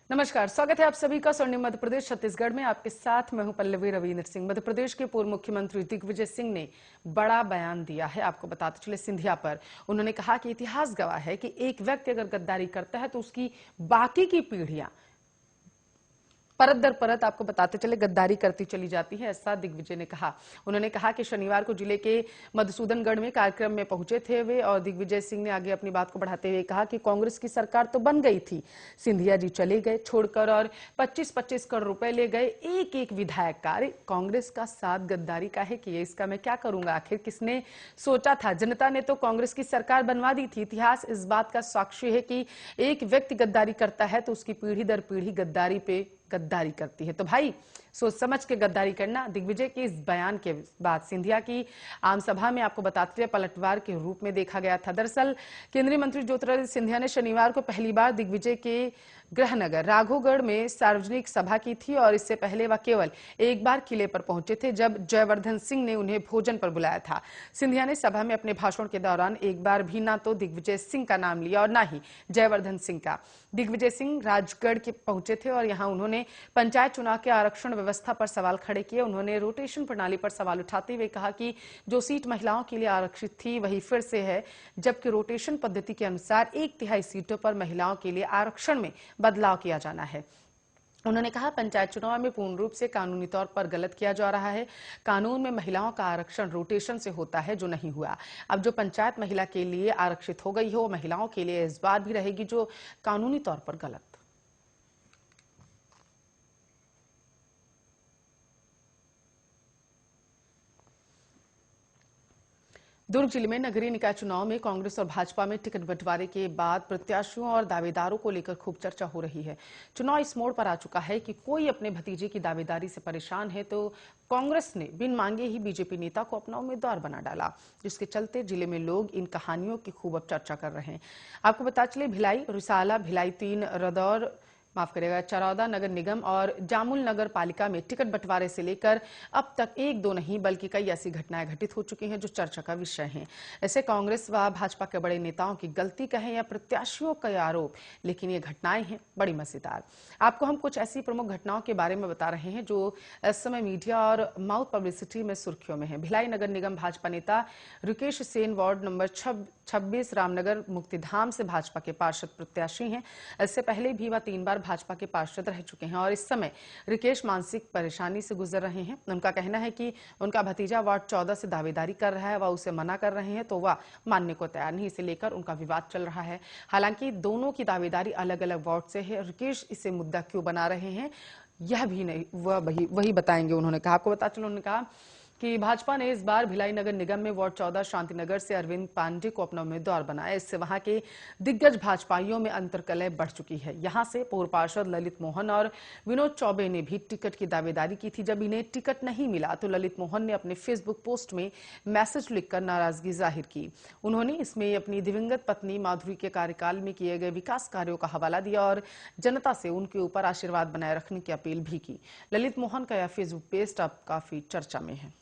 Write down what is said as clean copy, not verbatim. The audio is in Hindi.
नमस्कार, स्वागत है आप सभी का स्वर्णिम मध्य प्रदेश छत्तीसगढ़ में। आपके साथ मैं हूं पल्लवी रविंद्र सिंह। मध्य प्रदेश के पूर्व मुख्यमंत्री दिग्विजय सिंह ने बड़ा बयान दिया है। आपको बताते चले सिंधिया पर उन्होंने कहा कि इतिहास गवाह है कि एक व्यक्ति अगर गद्दारी करता है तो उसकी बाकी की पीढ़ियां परत दर परत आपको बताते चले गद्दारी करती चली जाती है, ऐसा दिग्विजय ने कहा। उन्होंने कहा कि शनिवार को जिले के मधुसूदनगढ़ में कार्यक्रम में पहुंचे थे वे, और दिग्विजय सिंह ने आगे अपनी बात को बढ़ाते हुए कहा कि कांग्रेस की सरकार तो बन गई थी, सिंधिया जी चले गए छोड़कर और 25-25 करोड़ रुपए ले गए एक एक विधायक का। अरे कांग्रेस का साथ गद्दारी का है कि इसका मैं क्या करूंगा, आखिर किसने सोचा था? जनता ने तो कांग्रेस की सरकार बनवा दी थी। इतिहास इस बात का साक्षी है कि एक व्यक्ति गद्दारी करता है तो उसकी पीढ़ी दर पीढ़ी गद्दारी पे गद्दारी करती है। तो भाई सोच समझ के गद्दारी करना। दिग्विजय के इस बयान के बाद सिंधिया की आम सभा में आपको बताते हुए पलटवार के रूप में देखा गया था। दरअसल केंद्रीय मंत्री ज्योतिरादित्य सिंधिया ने शनिवार को पहली बार दिग्विजय के गृहनगर राघोगढ़ में सार्वजनिक सभा की थी, और इससे पहले वह केवल एक बार किले पर पहुंचे थे जब जयवर्धन सिंह ने उन्हें भोजन पर बुलाया था। सिंधिया ने सभा में अपने भाषण के दौरान एक बार भी ना तो दिग्विजय सिंह का नाम लिया और ना ही जयवर्धन सिंह का। दिग्विजय सिंह राजगढ़ के पहुंचे थे और यहां उन्होंने पंचायत चुनाव के आरक्षण व्यवस्था पर सवाल खड़े किए। उन्होंने रोटेशन प्रणाली पर सवाल उठाते हुए कहा कि जो सीट महिलाओं के लिए आरक्षित थी वही फिर से है, जबकि रोटेशन पद्धति के अनुसार 1/3 सीटों पर महिलाओं के लिए आरक्षण में बदलाव किया जाना है। उन्होंने कहा पंचायत चुनाव में पूर्ण रूप से कानूनी तौर पर गलत किया जा रहा है। कानून में महिलाओं का आरक्षण रोटेशन से होता है, जो नहीं हुआ। अब जो पंचायत महिला के लिए आरक्षित हो गई हो, महिलाओं के लिए इस बार भी रहेगी, जो कानूनी तौर पर गलत। दुर्ग जिले में नगरीय निकाय चुनाव में कांग्रेस और भाजपा में टिकट बंटवारे के बाद प्रत्याशियों और दावेदारों को लेकर खूब चर्चा हो रही है। चुनाव इस मोड़ पर आ चुका है कि कोई अपने भतीजे की दावेदारी से परेशान है तो कांग्रेस ने बिन मांगे ही बीजेपी नेता को अपना उम्मीदवार बना डाला, जिसके चलते जिले में लोग इन कहानियों की खूब अब चर्चा कर रहे हैं। आपको बता चले भिलाई, रिसाला, भिलाई 3, रदौर चरौदा नगर निगम और जामुल नगर पालिका में टिकट बंटवारे से लेकर अब तक एक दो नहीं बल्कि कई ऐसी घटनाएं घटित हो चुकी हैं जो चर्चा का विषय हैं। ऐसे कांग्रेस व भाजपा के बड़े नेताओं की गलती कहें या प्रत्याशियों का आरोप, लेकिन ये घटनाएं हैं बड़ी मजेदार। आपको हम कुछ ऐसी प्रमुख घटनाओं के बारे में बता रहे हैं जो इस समय मीडिया और माउथ पब्लिसिटी में सुर्खियों में है। भिलाई नगर निगम भाजपा नेता रुकेश सेन वार्ड नंबर 26 रामनगर मुक्तिधाम से भाजपा के पार्षद प्रत्याशी हैं। इससे पहले भी वह 3 बार भाजपा के पार्षद रह चुके हैं और इस समय रिकेश मानसिक परेशानी से गुजर रहे हैं। उनका कहना है कि उनका भतीजा वार्ड 14 से दावेदारी कर रहा है, वह उसे मना कर रहे हैं तो वह मानने को तैयार नहीं। इसे लेकर उनका विवाद चल रहा है। हालांकि दोनों की दावेदारी अलग अलग वार्ड से है। रिकेश इसे मुद्दा क्यों बना रहे हैं यह भी नहीं वह वही बताएंगे। उन्होंने कहा, आपको बता चलो, उन्होंने कहा कि भाजपा ने इस बार भिलाई नगर निगम में वार्ड 14 शांतिनगर से अरविंद पांडे को अपना उम्मीदवार बनाया। इससे वहां के दिग्गज भाजपाइयों में अंतर्कलह बढ़ चुकी है। यहां से पूर्व पार्षद ललित मोहन और विनोद चौबे ने भी टिकट की दावेदारी की थी। जब इन्हें टिकट नहीं मिला तो ललित मोहन ने अपने फेसबुक पोस्ट में मैसेज लिखकर नाराजगी जाहिर की। उन्होंने इसमें अपनी दिवंगत पत्नी माधुरी के कार्यकाल में किए गए विकास कार्यों का हवाला दिया और जनता से उनके ऊपर आशीर्वाद बनाए रखने की अपील भी की। ललित मोहन का यह फेसबुक पोस्ट अब काफी चर्चा में है।